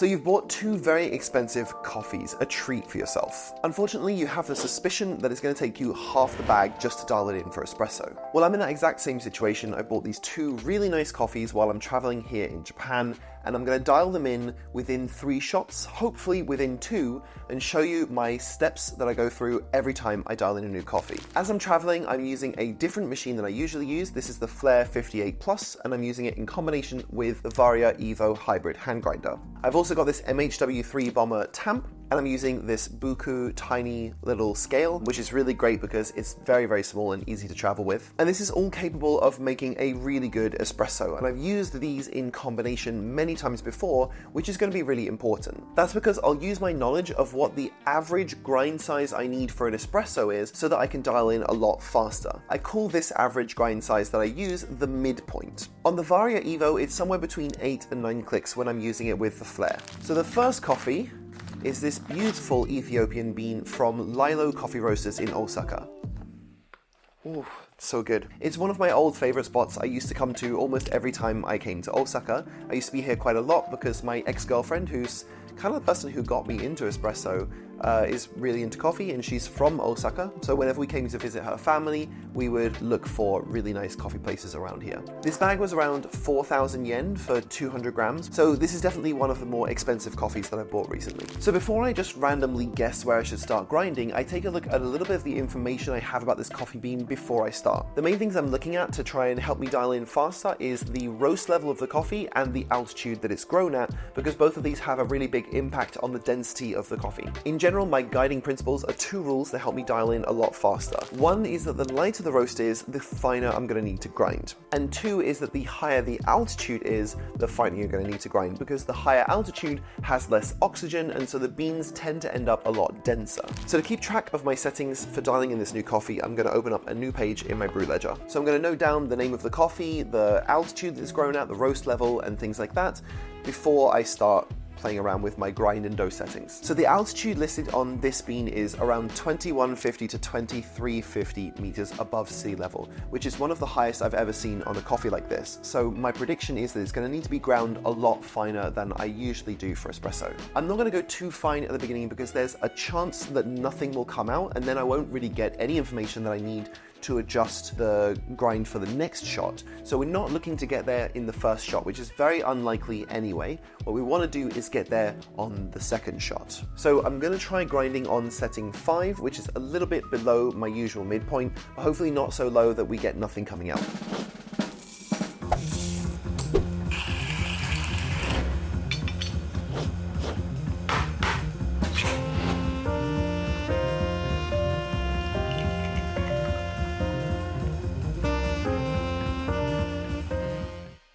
So you've bought two very expensive coffees, a treat for yourself. Unfortunately, you have the suspicion that it's going to take you half the bag just to dial it in for espresso. Well, I'm in that exact same situation. I bought these two really nice coffees while I'm traveling here in Japan, and I'm going to dial them in within 3 shots, hopefully within 2, and show you my steps that I go through every time I dial in a new coffee. As I'm traveling, I'm using a different machine than I usually use. This is the Flair 58 Plus, and I'm using it in combination with the Varia Evo hybrid hand grinder. I've also got this MHW3 Bomber Tamp, and I'm using this Buku tiny little scale, which is really great because it's very, very small and easy to travel with. And this is all capable of making a really good espresso, and I've used these in combination many times before, which is going to be really important. That's because I'll use my knowledge of what the average grind size I need for an espresso is so that I can dial in a lot faster. I call this average grind size that I use the midpoint. On the Varia Evo, it's somewhere between 8 and 9 clicks when I'm using it with the Flair. So the first coffee is this beautiful Ethiopian bean from Lilo Coffee Roasters in Osaka. Ooh, so good. It's one of my old favorite spots I used to come to almost every time I came to Osaka. I used to be here quite a lot because my ex-girlfriend, who's kind of the person who got me into espresso, is really into coffee, and she's from Osaka, so whenever we came to visit her family, we would look for really nice coffee places around here. This bag was around 4,000 yen for 200 grams, so this is definitely one of the more expensive coffees that I've bought recently. So before I just randomly guess where I should start grinding, I take a look at a little bit of the information I have about this coffee bean before I start. The main things I'm looking at to try and help me dial in faster is the roast level of the coffee and the altitude that it's grown at, because both of these have a really big impact on the density of the coffee. In general, my guiding principles are 2 rules that help me dial in a lot faster. One is that the lighter the roast is, the finer I'm going to need to grind. And 2 is that the higher the altitude is, the finer you're going to need to grind, because the higher altitude has less oxygen, and so the beans tend to end up a lot denser. So to keep track of my settings for dialing in this new coffee, I'm going to open up a new page in my Brew Ledger. So I'm going to note down the name of the coffee, the altitude that it's grown at, the roast level, and things like that before I start playing around with my grind and dose settings. So the altitude listed on this bean is around 2150 to 2350 meters above sea level, which is one of the highest I've ever seen on a coffee like this. So my prediction is that it's going to need to be ground a lot finer than I usually do for espresso. I'm not going to go too fine at the beginning because there's a chance that nothing will come out, and then I won't really get any information that I need to adjust the grind for the next shot. So we're not looking to get there in the first shot, which is very unlikely anyway. What we want to do is get there on the second shot. So I'm going to try grinding on setting 5, which is a little bit below my usual midpoint, but hopefully not so low that we get nothing coming out.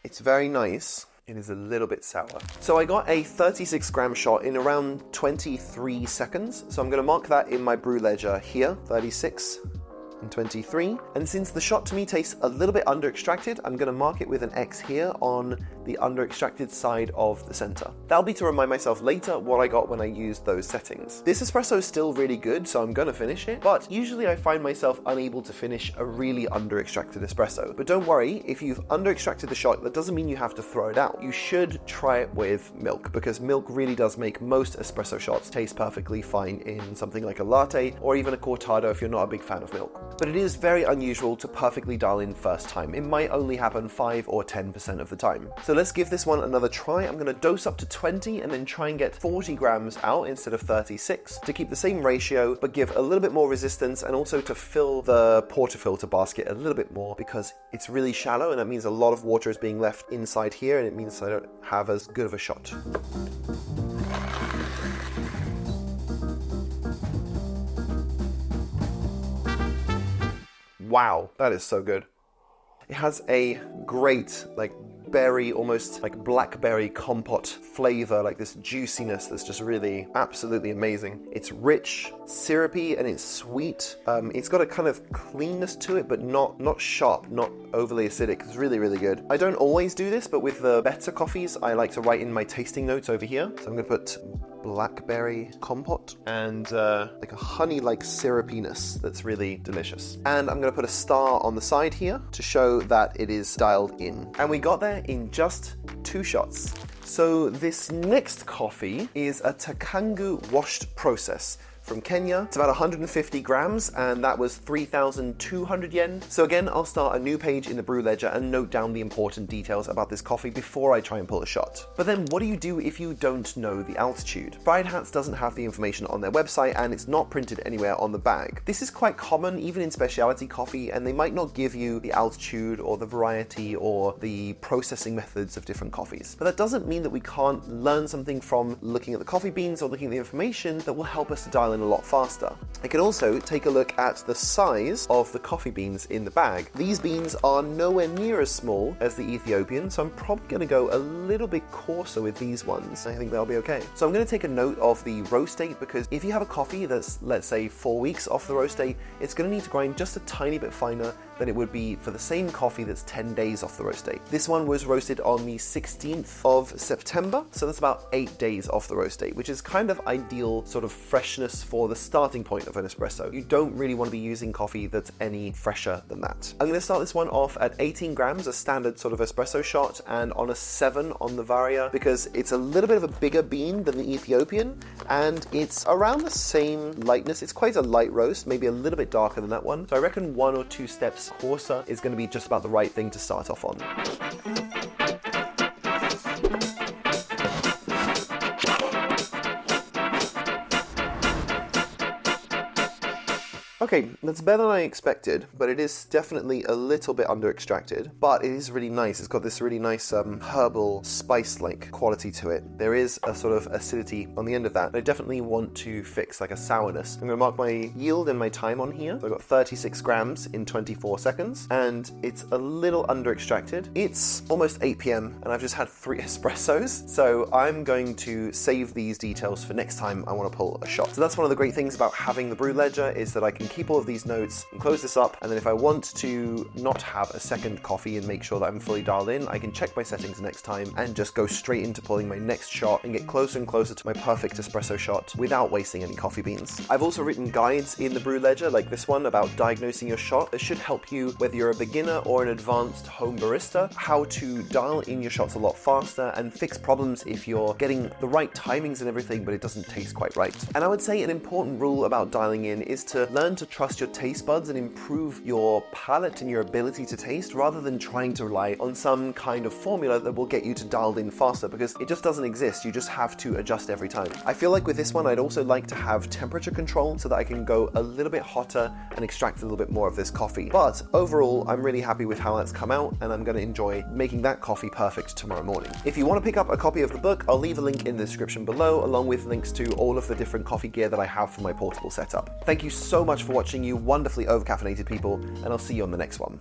It's very nice. It is a little bit sour. So I got a 36 gram shot in around 23 seconds. So I'm going to mark that in my Brew Ledger here, 36 and 23. And since the shot to me tastes a little bit under extracted, I'm going to mark it with an X here on the under extracted side of the center. That'll be to remind myself later what I got when I used those settings. This espresso is still really good, so I'm going to finish it, but usually I find myself unable to finish a really under extracted espresso. But don't worry, if you've under extracted the shot, that doesn't mean you have to throw it out. You should try it with milk, because milk really does make most espresso shots taste perfectly fine in something like a latte or even a cortado if you're not a big fan of milk. But it is very unusual to perfectly dial in first time. It might only happen 5 or 10% of the time. So let's give this one another try. I'm going to dose up to 20 and then try and get 40 grams out instead of 36 to keep the same ratio but give a little bit more resistance, and also to fill the portafilter basket a little bit more because it's really shallow, and that means a lot of water is being left inside here, and it means I don't have as good of a shot. Wow, that is so good. It has a great, berry, almost like blackberry compote flavor, like this juiciness that's just really absolutely amazing. It's rich, syrupy, and it's sweet. It's got a kind of cleanness to it, but not sharp, not overly acidic. It's really, really good. I don't always do this, but with the better coffees, I like to write in my tasting notes over here. So I'm going to put blackberry compote and like a honey-like syrupiness that's really delicious. And I'm going to put a star on the side here to show that it is dialed in. And we got there in just 2 shots. So this next coffee is a Takangu washed process from Kenya. It's about 150 grams, and that was 3,200 yen. So again, I'll start a new page in the Brew Ledger and note down the important details about this coffee before I try and pull a shot. But then what do you do if you don't know the altitude? Fried Hats doesn't have the information on their website, and it's not printed anywhere on the bag. This is quite common even in specialty coffee, and they might not give you the altitude or the variety or the processing methods of different coffees. But that doesn't mean that we can't learn something from looking at the coffee beans or looking at the information that will help us to dial in a lot faster. I can also take a look at the size of the coffee beans in the bag. These beans are nowhere near as small as the Ethiopian, so I'm probably going to go a little bit coarser with these ones. I think they'll be okay. So I'm going to take a note of the roast date, because if you have a coffee that's, let's say, 4 weeks off the roast date, it's going to need to grind just a tiny bit finer than it would be for the same coffee that's 10 days off the roast date. This one was roasted on the 16th of September, so that's about 8 days off the roast date, which is kind of ideal sort of freshness for the starting point of an espresso. You don't really want to be using coffee that's any fresher than that. I'm going to start this one off at 18 grams, a standard sort of espresso shot, and on a 7 on the Varia, because it's a little bit of a bigger bean than the Ethiopian, and it's around the same lightness. It's quite a light roast, maybe a little bit darker than that one. So I reckon 1 or 2 steps coarser is going to be just about the right thing to start off on. Okay, that's better than I expected, but it is definitely a little bit under-extracted, but it is really nice. It's got this really nice herbal spice-like quality to it. There is a sort of acidity on the end of that, and I definitely want to fix like a sourness. I'm going to mark my yield and my time on here. So I've got 36 grams in 24 seconds, and it's a little under-extracted. It's almost 8 p.m, and I've just had 3 espressos, so I'm going to save these details for next time I want to pull a shot. So that's one of the great things about having the Brew Ledger, is that I can keep all of these notes and close this up, and then if I want to not have a second coffee and make sure that I'm fully dialed in, I can check my settings next time and just go straight into pulling my next shot and get closer and closer to my perfect espresso shot without wasting any coffee beans. I've also written guides in the Brew Ledger, like this one, about diagnosing your shot. It should help you, whether you're a beginner or an advanced home barista, how to dial in your shots a lot faster and fix problems if you're getting the right timings and everything, but it doesn't taste quite right. And I would say an important rule about dialing in is to learn to trust your taste buds and improve your palate and your ability to taste, rather than trying to rely on some kind of formula that will get you to dialed in faster, because it just doesn't exist. You just have to adjust every time. I feel like with this one, I'd also like to have temperature control so that I can go a little bit hotter and extract a little bit more of this coffee. But overall, I'm really happy with how that's come out, and I'm going to enjoy making that coffee perfect tomorrow morning. If you want to pick up a copy of the book, I'll leave a link in the description below, along with links to all of the different coffee gear that I have for my portable setup. Thank you so much for watching, you wonderfully overcaffeinated people, and I'll see you on the next one.